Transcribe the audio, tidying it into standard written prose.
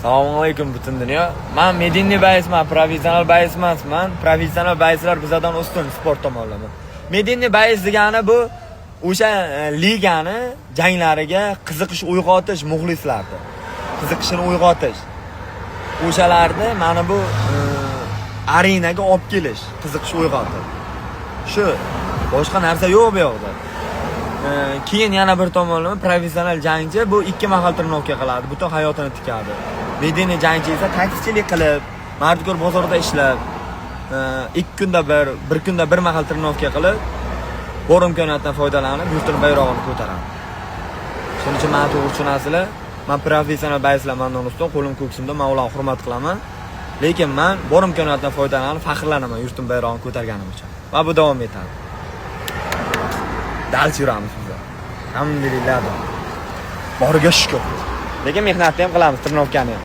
Assalomu alaykum butun dunyo. Men Medinniy baysman, professional bays emasman. Professional bayslar bizdan ustun sport tomonlama. Medinniy bays degani bu o'sha ligani janglariga qiziqish uyg'otish muxlislarni. Qiziqishini uyg'otish. O'shalarni mana bu arenaga olib kelish, qiziqish uyg'otib. Shu boshqa narsa yo'q bu yoqda. Keyin yana bir tomonlama professional jangchi bu 2 mahal trenirovka qiladi, butun hayotini tikadi. Medinniy jangchi esa taksichilik qilib, Mardikorov bozorida ishlab, 2 kunda bir kunda bir mahal trenirovka qilib, bor imkoniyatdan foydalanib, yurtning bayrog'ini ko'taradi. Shuning uchun men to'g'ri tushunasizlar. Men professional bayslar mendan ustun, qo'lim ko'ksimda, men ularni hurmat qilaman. Lekin men bor imkoniyatdan foydalanib, faxrlanaman yurtning bayrog'ini ko'targanim uchun. Va bu davom etadi. Dalch yuramiz biz. Alhamdulillah. Boriga shukr. Lekin mehnatni ham qilamiz, trenirovkani ham.